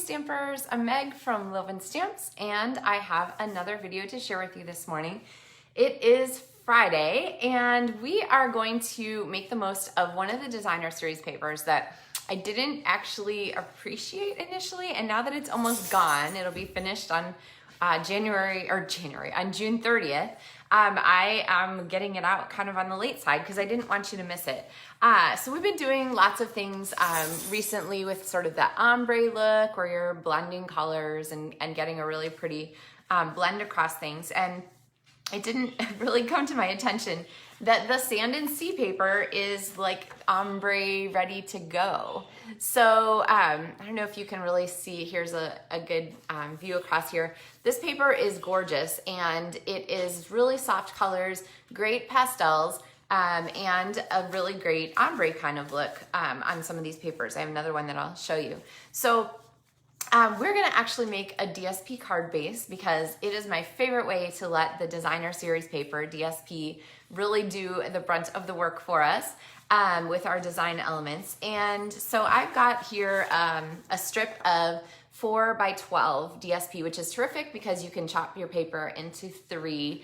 Stampers, I'm Meg from LovenStamps, and I have another video to share with you this morning. It is Friday, and we are going to make the most of one of the designer series papers that I didn't actually appreciate initially, and now that it's almost gone, it'll be finished on on June 30th. I am getting it out kind of on the late side because I didn't want you to miss it. So we've been doing lots of things recently with sort of that ombre look where you're blending colors and getting a really pretty blend across things. And it didn't really come to my attention that the Sand Sea paper is like ombre ready to go. So I don't know if you can really see, here's a good view across here. This paper is gorgeous and it is really soft colors, great pastels, and a really great ombre kind of look on some of these papers. I have another one that I'll show you. So we're gonna actually make a DSP card base because it is my favorite way to let the designer series paper, DSP, really do the brunt of the work for us with our design elements. And so I've got here a strip of 4x12 DSP, which is terrific because you can chop your paper into three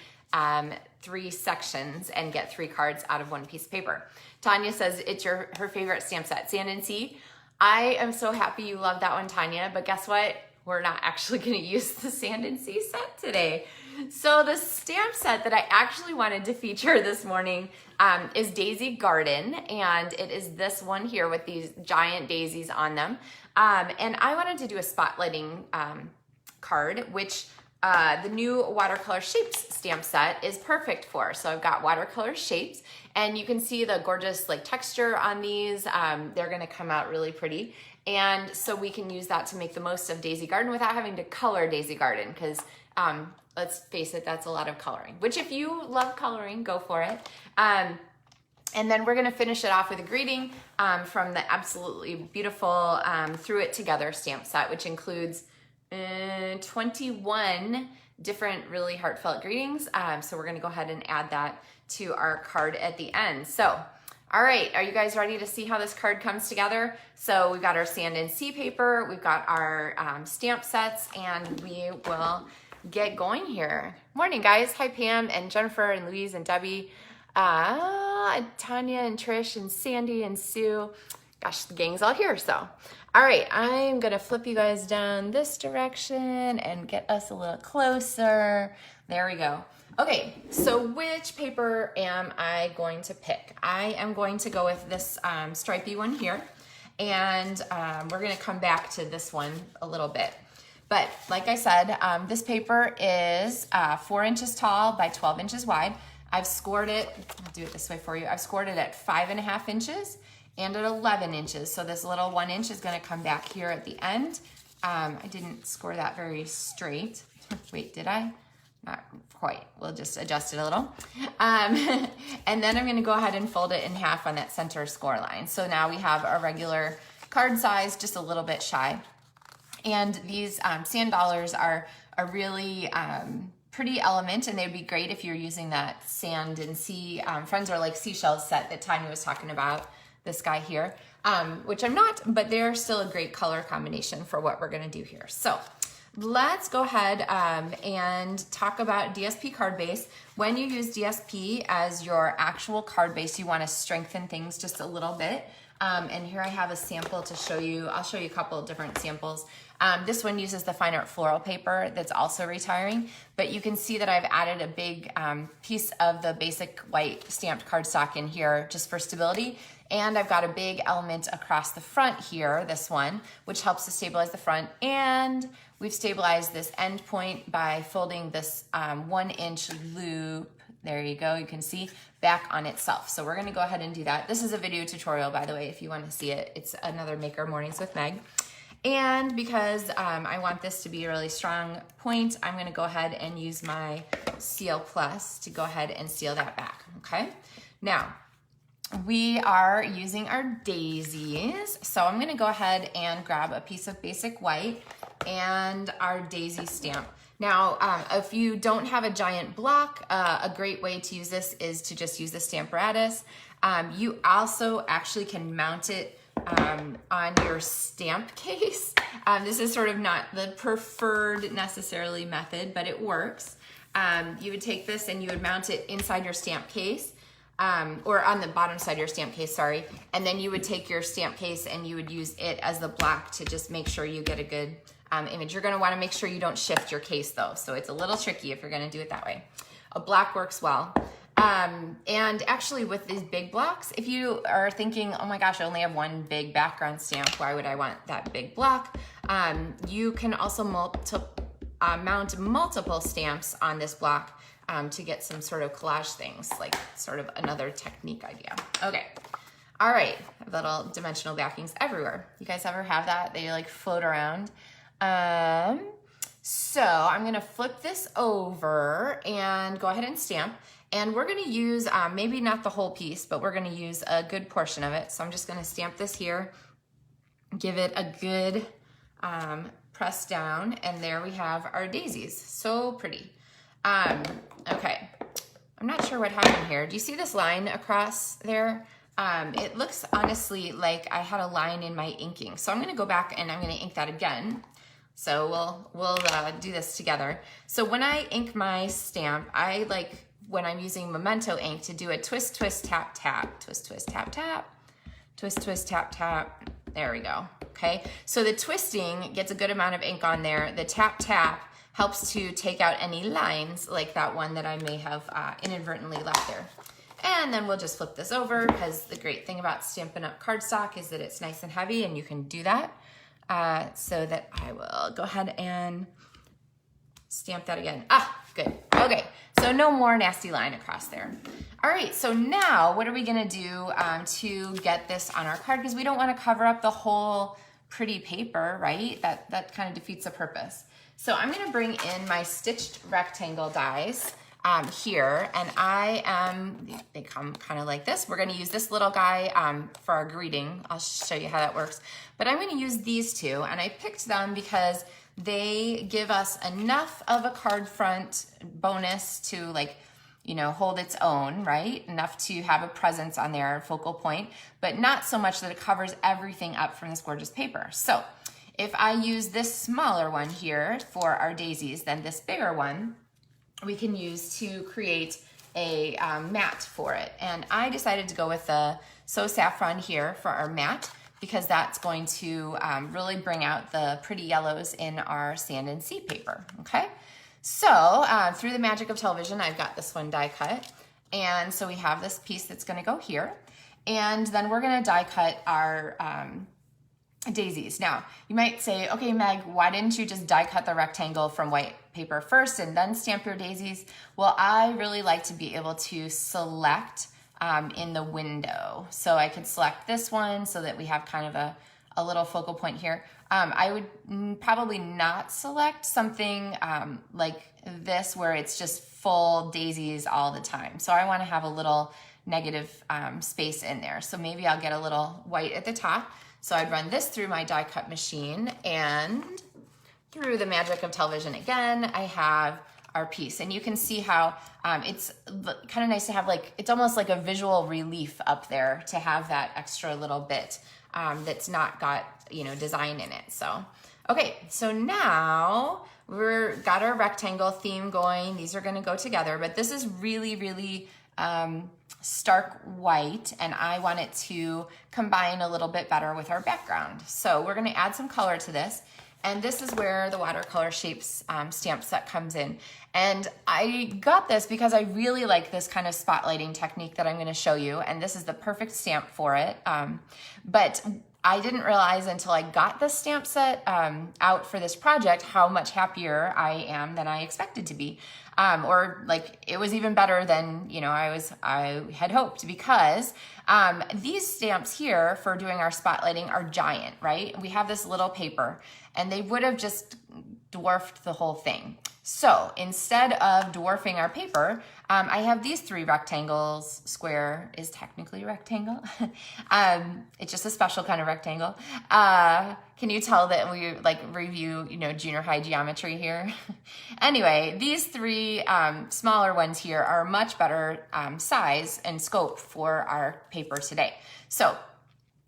sections and get 3 cards out of one piece of paper. Tanya says it's her favorite stamp set, Sand Sea. I am so happy you love that one, Tanya, but guess what? We're not actually gonna use the Sand Sea set today. So the stamp set that I actually wanted to feature this morning is Daisy Garden, and it is this one here with these giant daisies on them. And I wanted to do a spotlighting card, which the new Watercolor Shapes stamp set is perfect for. So I've got watercolor shapes, and you can see the gorgeous like texture on these. They're gonna come out really pretty. And so we can use that to make the most of Daisy Garden without having to color Daisy Garden, because let's face it, that's a lot of coloring, which if you love coloring, go for it. And then we're gonna finish it off with a greeting from the absolutely beautiful Through It Together stamp set, which includes 21 different really heartfelt greetings. So we're gonna go ahead and add that to our card at the end. So, all right, are you guys ready to see how this card comes together? So we've got our Sand Sea paper, we've got our stamp sets, and we will get going here. Morning, guys. Hi, Pam and Jennifer and Louise and Debbie, Tanya and Trish and Sandy and Sue. Gosh, the gang's all here, so. All right, I'm gonna flip you guys down this direction and get us a little closer. There we go. Okay, so which paper am I going to pick? I am going to go with this stripey one here, and we're gonna come back to this one a little bit. But like I said, this paper is 4 inches tall by 12 inches wide. I've scored it, I'll do it this way for you. I've scored it at 5.5 inches and at 11 inches. So this little 1 inch is gonna come back here at the end. I didn't score that very straight. Wait, did I? Not quite, we'll just adjust it a little. And then I'm gonna go ahead and fold it in half on that center score line. So now we have a regular card size, just a little bit shy. And these sand dollars are a really pretty element, and they'd be great if you're using that Sand Sea Friends Are Like Seashells set that Tanya was talking about, this guy here, which I'm not, but they're still a great color combination for what we're gonna do here. So let's go ahead and talk about DSP card base. When you use DSP as your actual card base, you wanna strengthen things just a little bit. And here I have a sample to show you. I'll show you a couple of different samples. This one uses the fine art floral paper that's also retiring, but you can see that I've added a big piece of the basic white stamped cardstock in here just for stability. And I've got a big element across the front here, this one, which helps to stabilize the front. And we've stabilized this end point by folding this 1 inch loop. There you go, you can see back on itself. So we're gonna go ahead and do that. This is a video tutorial, by the way, if you wanna see it. It's another Maker Mornings with Meg. And because I want this to be a really strong point, I'm gonna go ahead and use my Seal Plus to go ahead and seal that back, okay? Now, we are using our daisies. So I'm gonna go ahead and grab a piece of basic white and our daisy stamp. Now, if you don't have a giant block, a great way to use this is to just use the Stamparatus. You also actually can mount it on your stamp case. This is sort of not the preferred necessarily method, but it works. You would take this and you would mount it inside your stamp case, or on the bottom side of your stamp case, sorry. And then you would take your stamp case and you would use it as the block to just make sure you get a good image. You're gonna wanna make sure you don't shift your case though. So it's a little tricky if you're gonna do it that way. A block works well. And actually with these big blocks, if you are thinking, oh my gosh, I only have one big background stamp, why would I want that big block? You can also mount multiple stamps on this block to get some sort of collage things, like sort of another technique idea. Okay, all right, little dimensional backings everywhere. You guys ever have that? They like float around. So I'm gonna flip this over and go ahead and stamp. And we're gonna use, maybe not the whole piece, but we're gonna use a good portion of it. So I'm just gonna stamp this here, give it a good press down, and there we have our daisies. So pretty. Okay, I'm not sure what happened here. Do you see this line across there? It looks honestly like I had a line in my inking. So I'm gonna go back and I'm gonna ink that again. So we'll do this together. So when I ink my stamp, I like, when I'm using Memento ink, to do a twist, twist, tap, tap, twist, twist, tap, tap, twist, twist, tap, tap. There we go, okay? So the twisting gets a good amount of ink on there. The tap, tap helps to take out any lines like that one that I may have inadvertently left there. And then we'll just flip this over, because the great thing about Stampin' Up! Cardstock is that it's nice and heavy, and you can do that. So that I will go ahead and stamp that again. Ah, good. Okay, so no more nasty line across there. All right, so now what are we gonna do to get this on our card? Because we don't wanna cover up the whole pretty paper, right? That kind of defeats the purpose. So I'm gonna bring in my stitched rectangle dies here, and they come kind of like this. We're gonna use this little guy for our greeting. I'll show you how that works. But I'm gonna use these two, and I picked them because they give us enough of a card front bonus to, like, you know, hold its own, right? Enough to have a presence on their focal point, but not so much that it covers everything up from this gorgeous paper. So if I use this smaller one here for our daisies, then this bigger one we can use to create a mat for it. And I decided to go with the So Saffron here for our mat, because that's going to really bring out the pretty yellows in our Sand and Sea paper, okay? So through the magic of television, I've got this one die cut. And so we have this piece that's gonna go here. And then we're gonna die cut our daisies. Now, you might say, okay, Meg, why didn't you just die cut the rectangle from white paper first and then stamp your daisies? Well, I really like to be able to select in the window. So I could select this one so that we have kind of a little focal point here. I would probably not select something like this where it's just full daisies all the time. So I want to have a little negative space in there. So maybe I'll get a little white at the top. So I'd run this through my die cut machine, and through the magic of television again, I have our piece. And you can see how it's kind of nice to have, like, it's almost like a visual relief up there to have that extra little bit that's not got, you know, design in it. So, okay, so now we've got our rectangle theme going. These are gonna go together, but this is really, really stark white, and I want it to combine a little bit better with our background. So we're gonna add some color to this, and this is where the Watercolor Shapes stamp set comes in. And I got this because I really like this kind of spotlighting technique that I'm gonna show you, and this is the perfect stamp for it. But I didn't realize until I got this stamp set out for this project how much happier I am than I expected to be. Or like, it was even better than, you know, I had hoped, because these stamps here for doing our spotlighting are giant, right? We have this little paper, and they would have just dwarfed the whole thing. So instead of dwarfing our paper, I have these three rectangles. Square is technically a rectangle. It's just a special kind of rectangle. Can you tell that we like review, you know, junior high geometry here? Anyway, these three smaller ones here are much better size and scope for our paper today. So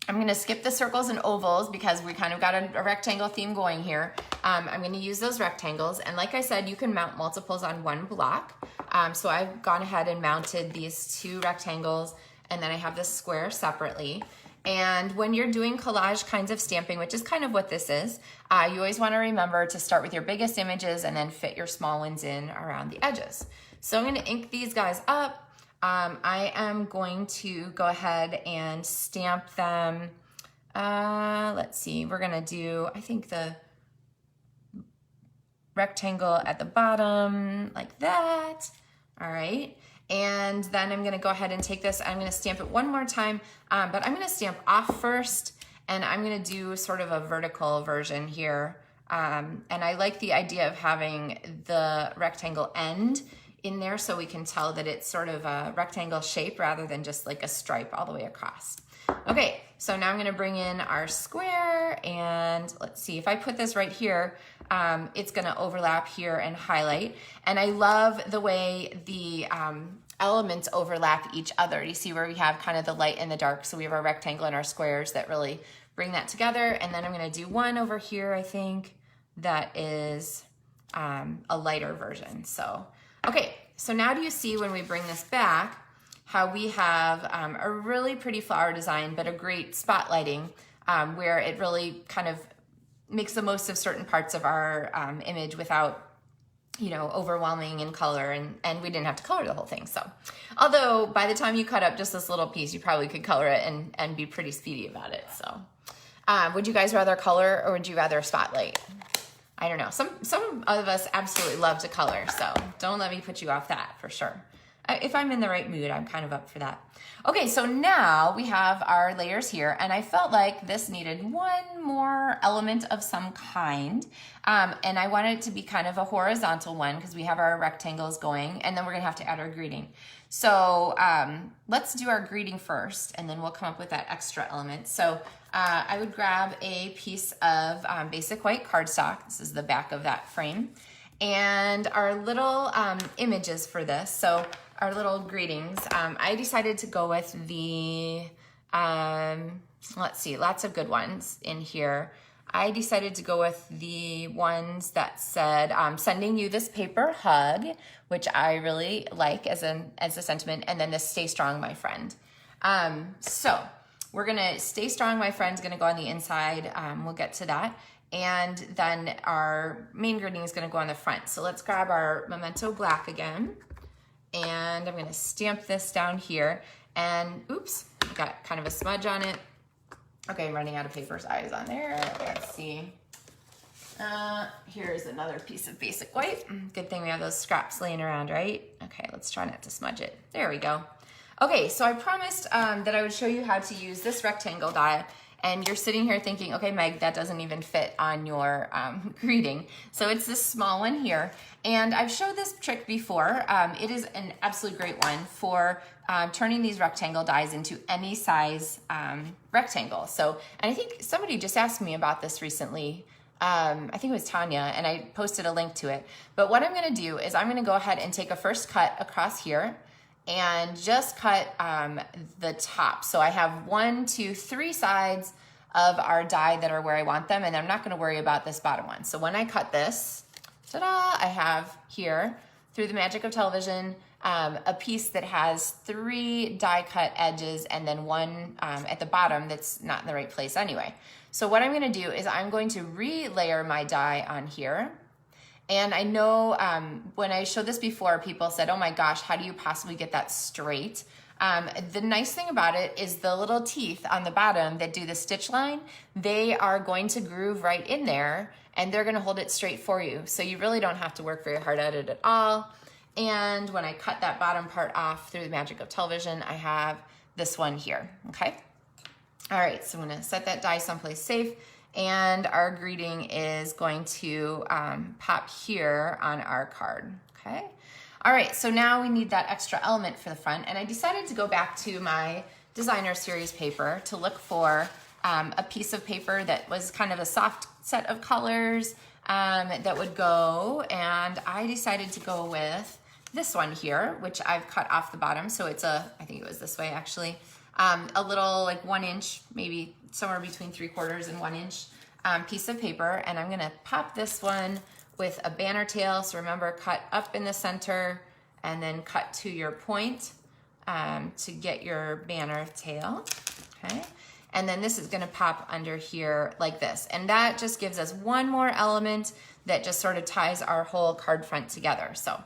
I'm gonna skip the circles and ovals because we kind of got a rectangle theme going here. I'm gonna use those rectangles, and like I said, you can mount multiples on one block. So I've gone ahead and mounted these 2 rectangles, and then I have this square separately. And when you're doing collage kinds of stamping, which is kind of what this is, you always wanna remember to start with your biggest images and then fit your small ones in around the edges. So I'm gonna ink these guys up. I am going to go ahead and stamp them. Let's see, we're gonna do, I think, the rectangle at the bottom like that. All right, and then I'm gonna go ahead and take this, I'm gonna stamp it one more time, but I'm gonna stamp off first, and I'm gonna do sort of a vertical version here. And I like the idea of having the rectangle end in there so we can tell that it's sort of a rectangle shape rather than just like a stripe all the way across. Okay, so now I'm gonna bring in our square, and let's see, if I put this right here, it's gonna overlap here and highlight. And I love the way the elements overlap each other. You see where we have kind of the light and the dark, so we have our rectangle and our squares that really bring that together. And then I'm gonna do one over here, I think, that is a lighter version, so. Okay, so now do you see when we bring this back how we have a really pretty flower design, but a great spotlighting where it really kind of makes the most of certain parts of our image without, you know, overwhelming in color, and we didn't have to color the whole thing. So, although by the time you cut up just this little piece, you probably could color it and be pretty speedy about it. So, would you guys rather color or would you rather spotlight? I don't know. Some of us absolutely love to color, so don't let me put you off that for sure. If I'm in the right mood, I'm kind of up for that. Okay, so now we have our layers here, and I felt like this needed one more element of some kind, and I wanted it to be kind of a horizontal one because we have our rectangles going, and then we're gonna have to add our greeting. So let's do our greeting first, and then we'll come up with that extra element. So I would grab a piece of basic white cardstock. This is the back of that frame. And our little images for this, so our little greetings, I decided to go with the, let's see, lots of good ones in here. I decided to go with the ones that said, sending you this paper hug, which I really like as a sentiment, and then this stay strong, my friend. So we're gonna stay strong, my friend's gonna go on the inside. We'll get to that. And then our main greeting is gonna go on the front. So let's grab our Memento Black again. And I'm gonna stamp this down here. And oops, I got kind of a smudge on it. Okay, I'm running out of paper size on there. Let's see. Here's another piece of basic white. Good thing we have those scraps laying around, right? Okay, let's try not to smudge it. There we go. Okay, so I promised that I would show you how to use this rectangle die, and you're sitting here thinking, okay, Meg, that doesn't even fit on your greeting. So it's this small one here, and I've showed this trick before. It is an absolute great one for turning these rectangle dies into any size rectangle. So, and I think somebody just asked me about this recently. I think it was Tanya, and I posted a link to it. But what I'm gonna do is I'm gonna go ahead and take a first cut across here and just cut the top. So I have 1, 2, 3 sides of our die that are where I want them, and I'm not gonna worry about this bottom one. So when I cut this, ta-da, I have here, through the magic of television, a piece that has 3 die cut edges and then one at the bottom that's not in the right place anyway. So what I'm gonna do is I'm going to re-layer my die on here. And I know when I showed this before, people said, oh my gosh, how do you possibly get that straight? The nice thing about it is the little teeth on the bottom that do the stitch line, they are going to groove right in there and they're gonna hold it straight for you. So you really don't have to work very hard at it at all. And when I cut that bottom part off through the magic of television, I have this one here, okay? All right, so I'm gonna set that die someplace safe, and our greeting is going to pop here on our card, okay? All right, so now we need that extra element for the front, and I decided to go back to my designer series paper to look for a piece of paper that was kind of a soft set of colors that would go, and I decided to go with this one here, which I've cut off the bottom, so it's a, I think it was this way actually. a little like 1 inch, maybe somewhere between 3/4 and 1 inch piece of paper. And I'm gonna pop this one with a banner tail. So remember, cut up in the center and then cut to your point to get your banner tail, okay? And then this is gonna pop under here like this. And that just gives us one more element that just sort of ties our whole card front together. So,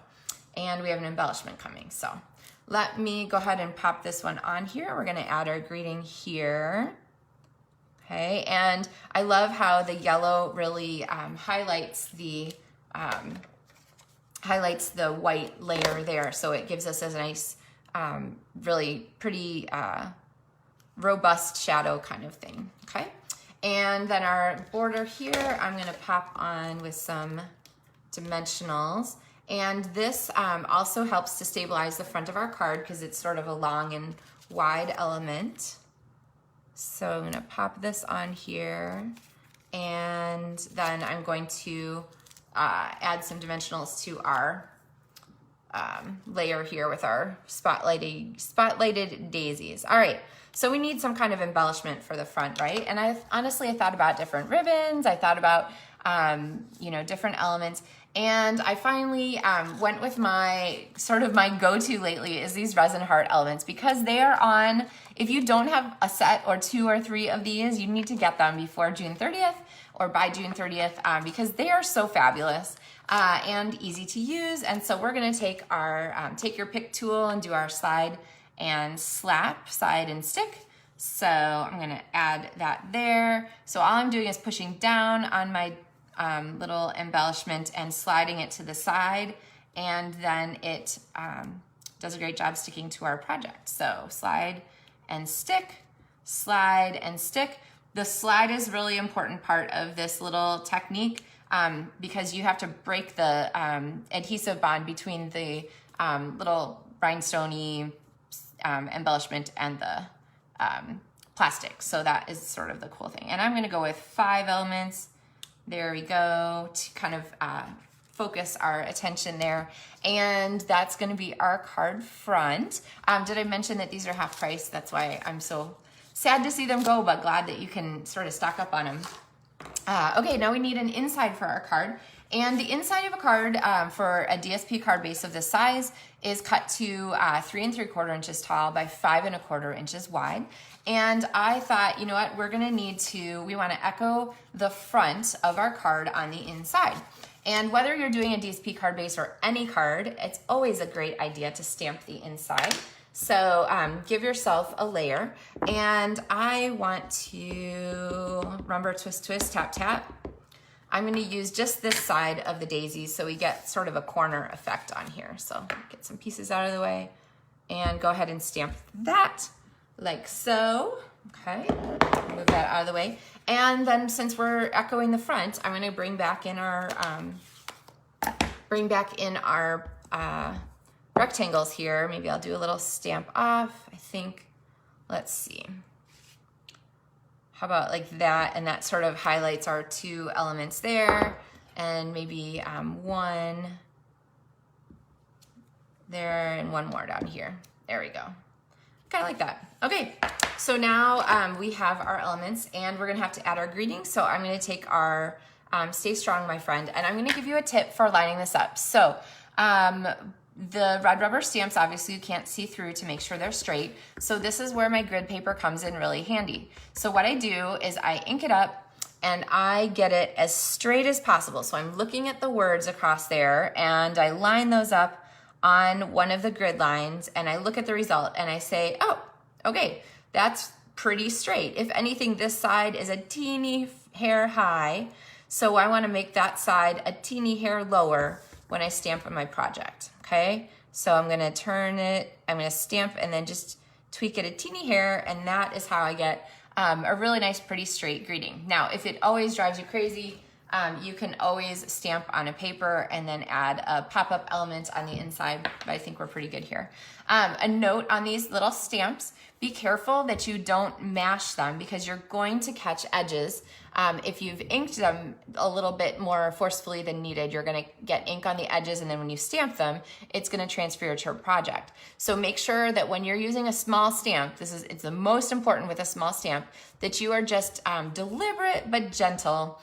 and we have an embellishment coming. So let me go ahead and pop this one on here. We're gonna add our greeting here. Okay, and I love how the yellow really highlights the white layer there. So it gives us a nice, really pretty robust shadow kind of thing, okay? And then our border here, I'm gonna pop on with some dimensionals. And this also helps to stabilize the front of our card because it's sort of a long and wide element. So I'm gonna pop this on here, and then I'm going to add some dimensionals to our layer here with our spotlighted daisies. All right, so we need some kind of embellishment for the front, right? And I thought about different ribbons. I thought about, you know, different elements. And I finally went with my go-to lately is these resin heart elements, because they are on, if you don't have a set or 2 or 3 of these, you need to get them before June 30th or by June 30th because they are so fabulous and easy to use. And so we're gonna take our, take your pick tool and do our slide and slap, side and stick. So I'm gonna add that there. So all I'm doing is pushing down on my little embellishment and sliding it to the side, and then it does a great job sticking to our project. So slide and stick, slide and stick. The slide is really important part of this little technique because you have to break the adhesive bond between the little rhinestone-y embellishment and the plastic. So that is sort of the cool thing. And I'm gonna go with 5 elements. There we go, to kind of focus our attention there. And that's gonna be our card front. Did I mention that these are half price? That's why I'm so sad to see them go, but glad that you can sort of stock up on them. Okay, now we need an inside for our card. And the inside of a card for a DSP card base of this size is cut to 3 3/4 inches tall by 5 1/4 inches wide. And I thought, you know what, we're gonna need to, we wanna echo the front of our card on the inside. And whether you're doing a DSP card base or any card, it's always a great idea to stamp the inside. So give yourself a layer. And I want to, remember, twist, twist, tap, tap. I'm gonna use just this side of the daisy so we get sort of a corner effect on here. So get some pieces out of the way and go ahead and stamp that like so. Okay, move that out of the way. And then since we're echoing the front, I'm gonna bring back in our rectangles here. Maybe I'll do a little stamp off. I think, let's see. How about like that? And that sort of highlights our 2 elements there. And maybe 1 there and 1 more down here. There we go. Kind of like that. Okay, so now we have our elements and we're gonna have to add our greeting. So I'm gonna take our Stay Strong, My Friend, and I'm gonna give you a tip for lining this up. So the red rubber stamps, obviously you can't see through to make sure they're straight. So this is where my grid paper comes in really handy. So what I do is I ink it up and I get it as straight as possible. So I'm looking at the words across there and I line those up on one of the grid lines and I look at the result and I say, oh, okay, that's pretty straight. If anything, this side is a teeny hair high. So I wanna make that side a teeny hair lower when I stamp on my project, okay? So I'm gonna turn it, I'm gonna stamp and then just tweak it a teeny hair, and that is how I get a really nice, pretty straight greeting. Now, if it always drives you crazy, you can always stamp on a paper and then add a pop-up element on the inside, but I think we're pretty good here. A note on these little stamps, be careful that you don't mash them because you're going to catch edges If you've inked them a little bit more forcefully than needed, you're gonna get ink on the edges, and then when you stamp them, it's gonna transfer to your project. So make sure that when you're using a small stamp, it's the most important with a small stamp, that you are just deliberate but gentle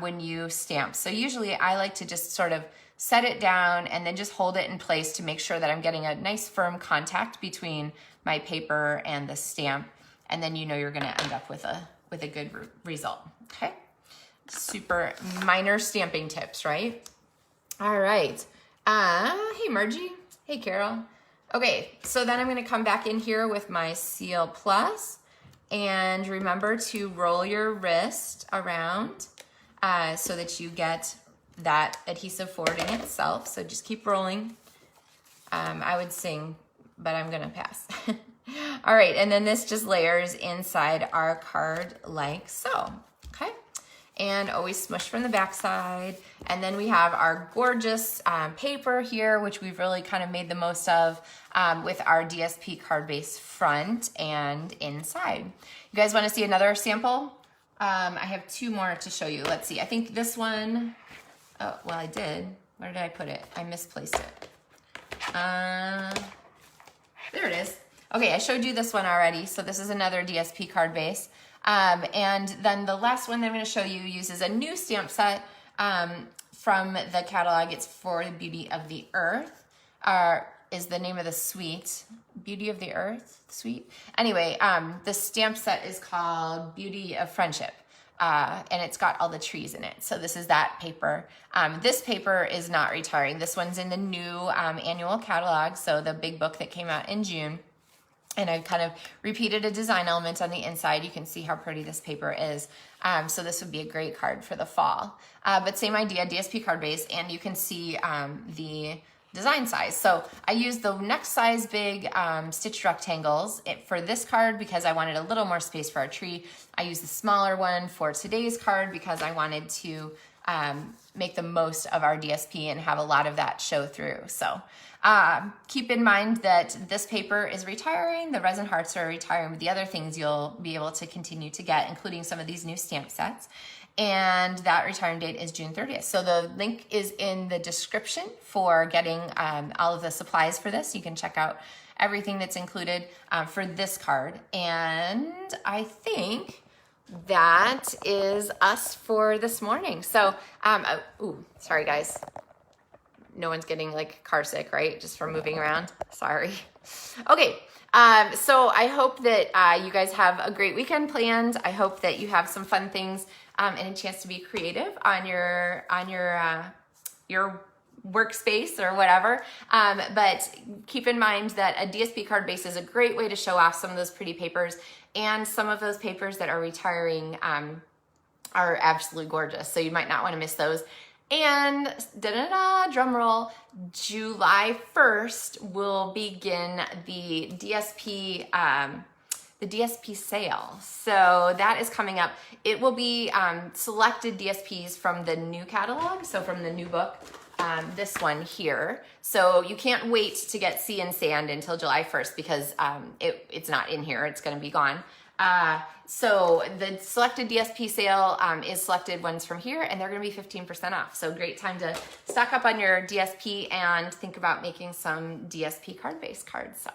when you stamp. So usually I like to just sort of set it down and then just hold it in place to make sure that I'm getting a nice firm contact between my paper and the stamp, and then you know you're gonna end up with a good result, okay? Super minor stamping tips, right? All right, hey Margie, hey Carol. Okay, so then I'm gonna come back in here with my Seal Plus, and remember to roll your wrist around so that you get that adhesive forwarding itself. So just keep rolling. I would sing, but I'm gonna pass. All right, and then this just layers inside our card like so, okay? And always smush from the back side. And then we have our gorgeous paper here, which we've really kind of made the most of with our DSP card base front and inside. You guys wanna see another sample? I have two more to show you. Let's see, I think this one, oh, well, I did. Where did I put it? I misplaced it. There it is. Okay, I showed you this one already. So this is another DSP card base. And then the last one that I'm gonna show you uses a new stamp set from the catalog. It's For the Beauty of the Earth, is the name of the suite. Beauty of the Earth suite? Anyway, the stamp set is called Beauty of Friendship. And it's got all the trees in it. So this is that paper. This paper is not retiring. This one's in the new annual catalog, so the big book that came out in June. And I've kind of repeated a design element on the inside. You can see how pretty this paper is. So this would be a great card for the fall. But same idea, DSP card base, and you can see the design size. So I used the next size big stitched rectangles for this card because I wanted a little more space for our tree. I used the smaller one for today's card because I wanted to make the most of our DSP and have a lot of that show through. So keep in mind that this paper is retiring, the resin hearts are retiring, but the other things you'll be able to continue to get, including some of these new stamp sets. And that return date is June 30th. So the link is in the description for getting all of the supplies for this. You can check out everything that's included for this card. And I think that is us for this morning. So, ooh, sorry guys. No one's getting like car sick, right? Just from moving around. Sorry. Okay. So I hope that you guys have a great weekend planned. I hope that you have some fun things and a chance to be creative on your workspace or whatever. But keep in mind that a DSP card base is a great way to show off some of those pretty papers, and some of those papers that are retiring are absolutely gorgeous. So you might not want to miss those. And drum roll, July 1st will begin the DSP sale. So that is coming up. It will be selected DSPs from the new catalog, so from the new book, this one here. So you can't wait to get Sea and Sand until July 1st because it's not in here, it's gonna be gone. So the selected DSP sale is selected ones from here, and they're gonna be 15% off. So great time to stock up on your DSP and think about making some DSP card-based cards. So,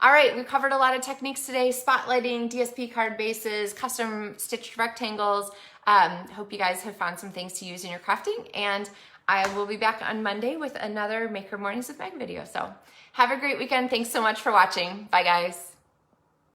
all right, we've covered a lot of techniques today: spotlighting, DSP card bases, custom stitched rectangles. Hope you guys have found some things to use in your crafting, and I will be back on Monday with another Maker Mornings with Meg video. So have a great weekend. Thanks so much for watching. Bye guys.